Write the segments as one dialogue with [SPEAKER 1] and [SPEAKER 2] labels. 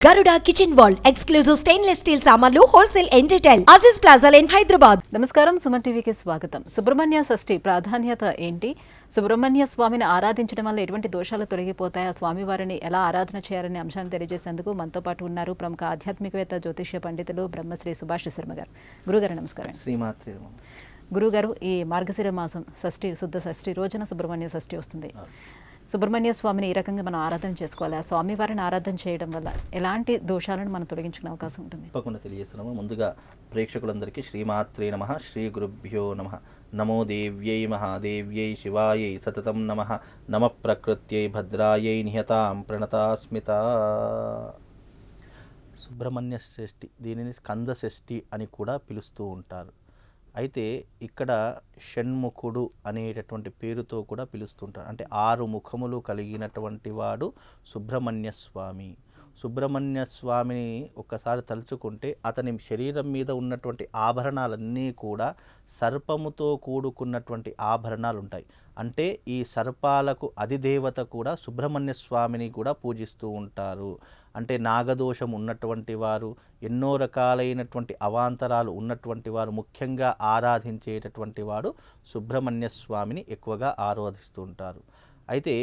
[SPEAKER 1] Garuda Kitchen World exclusive stainless steel సామాన్లు wholesale and retail Aziz Plaza in Hyderabad.
[SPEAKER 2] నమస్కారం, సుమన్ టీవీకి స్వాగతం. సుబ్రహ్మణ్య షష్ఠి ప్రాధాన్యత ఏంటి? సుబ్రహ్మణ్య స్వామిని ఆరాధించడం వల్ల ఎటువంటి దోషాలు తొలగిపోతాయి? ఆ స్వామివారిని ఎలా ఆరాధన చేయాలనే అంశాన్ని తెలియజేసేందుకు మనతో పాటు ఉన్నారు ప్రముఖ ఆధ్యాత్మికవేత్త జ్యోతిష్య పండితులు బ్రహ్మశ్రీ సుభాష్ శర్మ గారు. గురుగారు నమస్కారం.
[SPEAKER 3] శ్రీమాత్రే.
[SPEAKER 2] గురుగారు, ఈ మార్గశిర మాసం షష్ఠి, శుద్ధ షష్ఠి రోజున సుబ్రహ్మణ్య షష్ఠి వస్తుంది. సుబ్రహ్మణ్య స్వామిని ఈ రకంగా మనం ఆరాధన చేసుకోవాలి. ఆ స్వామివారిని ఆరాధన చేయడం వల్ల ఎలాంటి దోషాలను మనం తొలగించుకునే అవకాశం ఉంటుంది?
[SPEAKER 3] తప్పకుండా తెలియజేస్తున్నాము. ముందుగా ప్రేక్షకులందరికీ శ్రీమాత్రే నమః, శ్రీ గురుభ్యో నమః. నమో దేవ్యై మహాదేవ్యై శివాయై సతతం నమః. నమ ప్రకృత్యై భద్రాయై నిహతాం ప్రణతాస్మిత. సుబ్రహ్మణ్య షష్ఠి, దీనిని స్కంద షష్ఠి అని కూడా పిలుస్తూ ఉంటారు. అయితే ఇక్కడ షణ్ముఖుడు అనేటటువంటి పేరుతో కూడా పిలుస్తుంటారు. అంటే 6 ముఖములు కలిగినటువంటి వాడు సుబ్రహ్మణ్య స్వామి. సుబ్రహ్మణ్య స్వామిని ఒక్కసారి తలుచుకుంటే అతని శరీరం మీద ఉన్నటువంటి ఆభరణాలన్నీ కూడా సర్పముతో కూడుకున్నటువంటి ఆభరణాలు ఉంటాయి. అంటే ఈ సర్పాలకు అధిదేవత కూడా సుబ్రహ్మణ్య స్వామిని కూడా పూజిస్తూ ఉంటారు. అంటే నాగదోషం ఉన్నటువంటి వారు, ఎన్నో రకాలైనటువంటి అవాంతరాలు ఉన్నటువంటి వారు ముఖ్యంగా ఆరాధించేటటువంటి వాడు సుబ్రహ్మణ్య స్వామిని ఎక్కువగా ఆరాధిస్తూ ఉంటారు. అయితే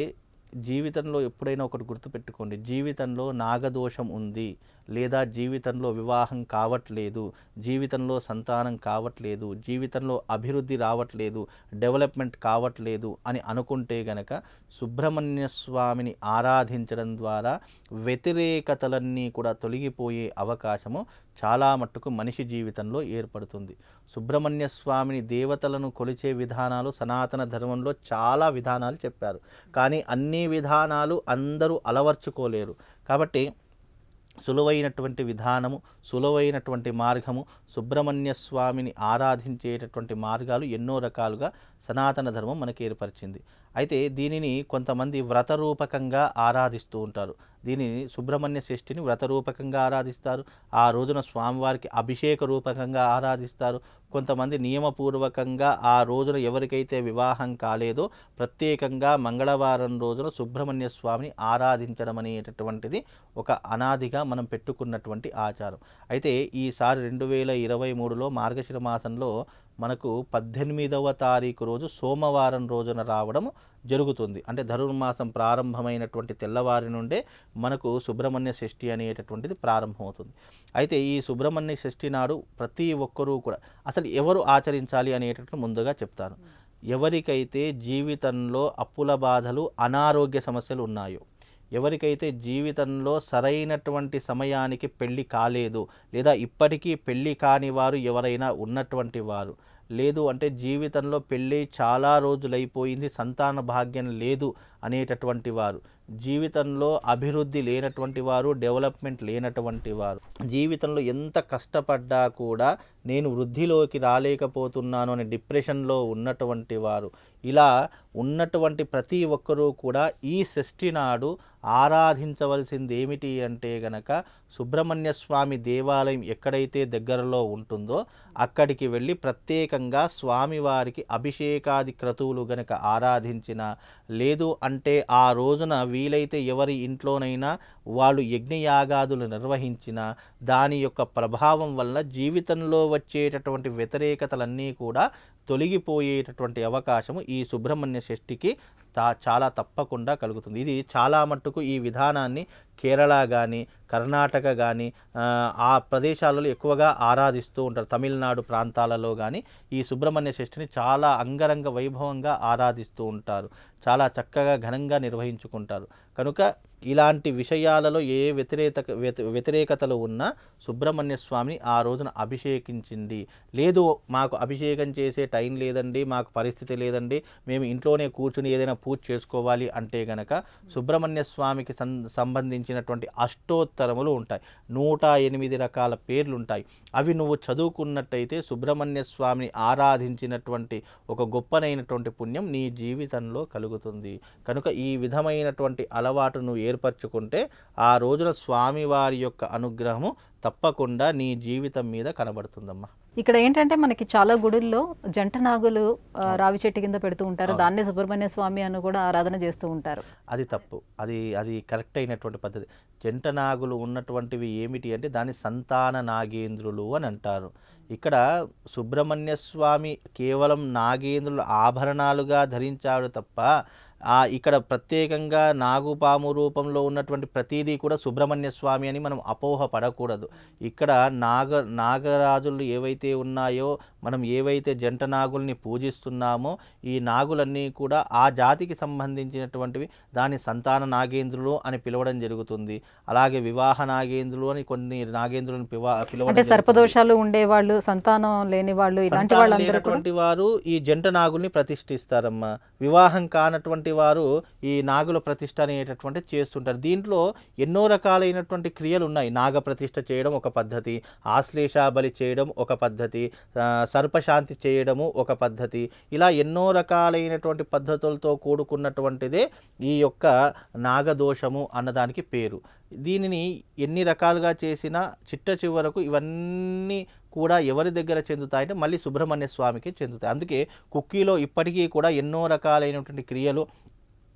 [SPEAKER 3] జీవితంలో ఎప్పుడైనా ఒకటి గుర్తుపెట్టుకోండి, జీవితంలో నాగదోషం ఉంది, లేదా జీవితంలో వివాహం కావట్లేదు, జీవితంలో సంతానం కావట్లేదు, జీవితంలో అభివృద్ధి రావట్లేదు, డెవలప్మెంట్ కావట్లేదు అని అనుకుంటే గనక సుబ్రహ్మణ్య స్వామిని ఆరాధించడం ద్వారా వ్యతిరేకతలన్నీ కూడా తొలగిపోయే అవకాశము చాలా మట్టుకు మనిషి జీవితంలో ఏర్పడుతుంది. సుబ్రహ్మణ్య స్వామిని దేవతలను కొలిచే విధానాలు సనాతన ధర్మంలో చాలా విధానాలు చెప్పారు. కానీ అన్ని విధానాలు అందరూ అలవర్చుకోలేరు. కాబట్టి సులువైనటువంటి విధానము, సులువైనటువంటి మార్గము, సుబ్రహ్మణ్య స్వామిని ఆరాధించేటటువంటి మార్గాలు ఎన్నో రకాలుగా సనాతన ధర్మం మనకి ఏర్పరిచింది. అయితే దీనిని కొంతమంది వ్రతరూపకంగా ఆరాధిస్తూ ఉంటారు. దీనిని సుబ్రహ్మణ్య షష్ఠిని వ్రతరూపకంగా ఆరాధిస్తారు. ఆ రోజున స్వామివారికి అభిషేక రూపకంగా ఆరాధిస్తారు. కొంతమంది నియమపూర్వకంగా ఆ రోజున ఎవరికైతే వివాహం కాలేదో ప్రత్యేకంగా మంగళవారం రోజున సుబ్రహ్మణ్య స్వామిని ఆరాధించడం అనేటటువంటిది ఒక అనాదిగా మనం పెట్టుకున్నటువంటి ఆచారం. అయితే ఈసారి 2023లో మార్గశిర మాసంలో మనకు 18వ తారీఖు రోజు సోమవారం రోజున రావడం జరుగుతుంది. అంటే ధనుర్మాసం ప్రారంభమైనటువంటి తెల్లవారి నుండే మనకు సుబ్రహ్మణ్య షష్ఠి అనేటటువంటిది ప్రారంభమవుతుంది. అయితే ఈ సుబ్రహ్మణ్య షష్ఠి నాడు ప్రతి ఒక్కరూ కూడా అసలు ఎవరు ఆచరించాలి అనేటటువంటి ముందుగా చెప్తాను. ఎవరికైతే జీవితంలో అప్పుల బాధలు, అనారోగ్య సమస్యలు ఉన్నాయో, ఎవరికైతే జీవితంలో సరైనటువంటి సమయానికి పెళ్ళి కాలేదు, లేదా ఇప్పటికీ పెళ్ళి కాని వారు ఎవరైనా ఉన్నటువంటి వారు, లేదు అంటే జీవితంలో పెళ్ళి చాలా రోజులైపోయింది, సంతాన భాగ్యం లేదు అనేటటువంటి వారు, జీవితంలో అభివృద్ధి లేనటువంటి వారు, డెవలప్మెంట్ లేనటువంటి వారు, జీవితంలో ఎంత కష్టపడ్డా కూడా నేను వృద్ధిలోకి రాలేకపోతున్నాను అనే డిప్రెషన్లో ఉన్నటువంటి వారు, ఇలా ఉన్నటువంటి ప్రతి ఒక్కరూ కూడా ఈ షష్ఠి నాడు ఆరాధించవలసింది ఏమిటి అంటే గనక సుబ్రహ్మణ్య స్వామి దేవాలయం ఎక్కడైతే దగ్గరలో ఉంటుందో అక్కడికి వెళ్ళి ప్రత్యేకంగా స్వామివారికి అభిషేకాది క్రతువులు గనక ఆరాధించిన, లేదు అంటే ఆ రోజున వీలైతే ఎవరి ఇంట్లోనైనా వాళ్ళు యజ్ఞయాగాదులు నిర్వహించిన, దాని యొక్క ప్రభావం వల్ల జీవితంలో వచ్చేటటువంటి వ్యతిరేకతలన్నీ కూడా తొలగిపోయేటటువంటి అవకాశము ఈ సుబ్రహ్మణ్య షష్ఠికి చాలా తప్పకుండా కలుగుతుంది. ఇది చాలా మట్టుకు ఈ విధానాన్ని కేరళ కానీ, కర్ణాటక కానీ ఆ ప్రదేశాలలో ఎక్కువగా ఆరాధిస్తూ ఉంటారు. తమిళనాడు ప్రాంతాలలో కానీ ఈ సుబ్రహ్మణ్య షష్ఠిని చాలా అంగరంగ వైభవంగా ఆరాధిస్తూ ఉంటారు. చాలా చక్కగా ఘనంగా నిర్వహించుకుంటారు. కనుక ఇలాంటి విషయాలలో ఏ వ్యతిరేకతలు ఉన్నా సుబ్రహ్మణ్య స్వామిని ఆ రోజున అభిషేకించింది. లేదు మాకు అభిషేకం చేసే టైం లేదండి, మాకు పరిస్థితి లేదండి, మేము ఇంట్లోనే కూర్చుని ఏదైనా పూజ చేసుకోవాలి అంటే గనక సుబ్రహ్మణ్య స్వామికి సంబంధించినటువంటి అష్టోత్తరములు ఉంటాయి. 108 రకాల పేర్లు ఉంటాయి. అవి నువ్వు చదువుకున్నట్టయితే సుబ్రహ్మణ్య స్వామిని ఆరాధించినటువంటి ఒక గొప్పనైనటువంటి పుణ్యం నీ జీవితంలో కలుగుతుంది. కనుక ఈ విధమైనటువంటి అలవాటు నువ్వు ఏర్పరచుకుంటే ఆ రోజున స్వామివారి యొక్క అనుగ్రహము తప్పకుండా నీ జీవితం మీద కనబడుతుందమ్మా.
[SPEAKER 2] ఇక్కడ ఏంటంటే మనకి చాలా గుడుల్లో జంట నాగులు రావి చెట్టు కింద పెడుతూ ఉంటారు, దాన్నే సుబ్రహ్మణ్య స్వామి అని కూడా ఆరాధన చేస్తూ ఉంటారు.
[SPEAKER 3] అది తప్పు, అది కరెక్ట్ అయినటువంటి పద్ధతి. జంట నాగులు ఉన్నటువంటివి ఏమిటి అంటే దాన్ని సంతాన నాగేంద్రులు అని అంటారు. ఇక్కడ సుబ్రహ్మణ్య స్వామి కేవలం నాగేంద్రులు ఆభరణాలుగా ధరించాడు తప్ప ఇక్కడ ప్రత్యేకంగా నాగుపాము రూపంలో ఉన్నటువంటి ప్రతిదీ కూడా సుబ్రహ్మణ్య స్వామి అని మనం అపోహ పడకూడదు. ఇక్కడ నాగరాజులు ఏవైతే ఉన్నాయో, మనం ఏవైతే జంట నాగుల్ని పూజిస్తున్నామో ఈ నాగులన్నీ కూడా ఆ జాతికి సంబంధించినటువంటివి. దాని సంతాన నాగేంద్రులు అని పిలవడం జరుగుతుంది. అలాగే వివాహ నాగేంద్రులు అని కొన్ని నాగేంద్రులను పిలవడం.
[SPEAKER 2] అంటే సర్పదోషాలు ఉండేవాళ్ళు, సంతానం లేని వాళ్ళు, ఇలాంటి వాళ్ళందరూ
[SPEAKER 3] వారు ఈ జంట నాగుల్ని ప్రతిష్ఠిస్తారమ్మా. వివాహం కానటువంటి వారు ఈ నాగుల ప్రతిష్ఠ అనేటటువంటి చేస్తుంటారు. దీంట్లో ఎన్నో రకాలైనటువంటి క్రియలు ఉన్నాయి. నాగ ప్రతిష్ఠ చేయడం ఒక పద్ధతి, ఆశ్లేష బలి చేయడం ఒక పద్ధతి, సర్పశాంతి చేయడము ఒక పద్ధతి. ఇలా ఎన్నో రకాలైనటువంటి పద్ధతులతో కూడుకున్నటువంటిదే ఈ యొక్క నాగదోషము అన్నదానికి పేరు. దీనిని ఎన్ని రకాలుగా చేసినా చిట్ట చివరకు ఇవన్నీ కూడా ఎవరి దగ్గర చెందుతాయంటే మళ్ళీ సుబ్రహ్మణ్య స్వామికి చెందుతాయి. అందుకే కుక్కీలో ఇప్పటికీ కూడా ఎన్నో రకాలైనటువంటి క్రియలు,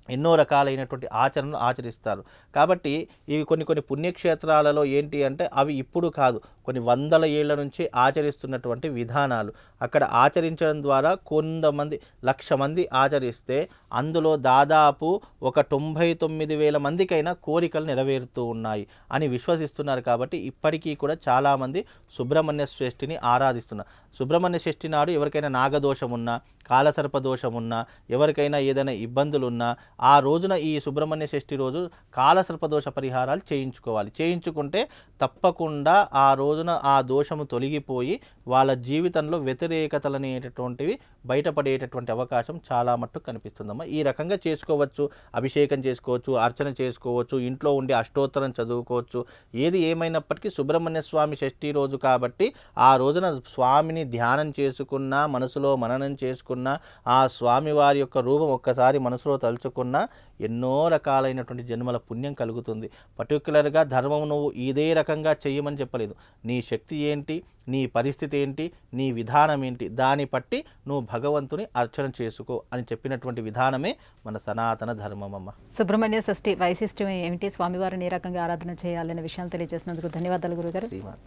[SPEAKER 3] ఎన్నో రకాలైనటువంటి ఆచరణలు ఆచరిస్తారు. కాబట్టి ఇవి కొన్ని పుణ్యక్షేత్రాలలో ఏంటి అంటే అవి ఇప్పుడు కాదు, కొన్ని వందల ఏళ్ల నుంచి ఆచరిస్తున్నటువంటి విధానాలు. అక్కడ ఆచరించడం ద్వారా కొంతమంది 1,00,000 మంది ఆచరిస్తే అందులో దాదాపు ఒక 99,000 మందికైనా కోరికలు నెరవేరుతూ ఉన్నాయి అని విశ్వసిస్తున్నారు. కాబట్టి ఇప్పటికీ కూడా చాలామంది సుబ్రహ్మణ్య శ్రేష్ఠిని ఆరాధిస్తున్నారు. సుబ్రహ్మణ్య షష్ఠి నాడు ఎవరికైనా నాగదోషం ఉన్నా, కాలసర్ప దోషం ఉన్నా, ఎవరికైనా ఏదైనా ఇబ్బందులు ఉన్నా ఆ రోజున ఈ సుబ్రహ్మణ్య షష్ఠి రోజు కాలసర్పదోష పరిహారాలు చేయించుకోవాలి. చేయించుకుంటే తప్పకుండా ఆ రోజున ఆ దోషము తొలగిపోయి వాళ్ళ జీవితంలో వ్యతిరేకతలు అనేటటువంటివి బయటపడేటటువంటి అవకాశం చాలా మట్టుకు కనిపిస్తుందమ్మా. ఈ రకంగా చేసుకోవచ్చు. అభిషేకం చేసుకోవచ్చు, అర్చన చేసుకోవచ్చు, ఇంట్లో ఉండి అష్టోత్తరం చదువుకోవచ్చు. ఏది ఏమైనప్పటికీ సుబ్రహ్మణ్య స్వామి షష్ఠి రోజు కాబట్టి ఆ రోజున స్వామిని ధ్యానం చేసుకున్నా, మనసులో మననం చేసుకున్నా, ఆ స్వామివారి యొక్క రూపం ఒక్కసారి మనసులో తలుచుకున్నా ఎన్నో రకాలైనటువంటి జన్మల పుణ్యం కలుగుతుంది. పర్టికులర్గా ధర్మం నువ్వు ఇదే రకంగా చెయ్యమని చెప్పలేదు. నీ శక్తి ఏంటి, నీ పరిస్థితి ఏంటి, నీ విధానం ఏంటి, దాన్ని బట్టి నువ్వు భగవంతుని అర్చన చేసుకో అని చెప్పినటువంటి విధానమే మన సనాతన ధర్మం అమ్మ.
[SPEAKER 2] సుబ్రహ్మణ్య షష్ఠి వైశిష్ట్యం ఏమిటి, స్వామివారిని ఏ రకంగా ఆరాధన చేయాలనే విషయాలు తెలియజేసినందుకు ధన్యవాదాలు గురుగారు.
[SPEAKER 3] శ్రీమాత.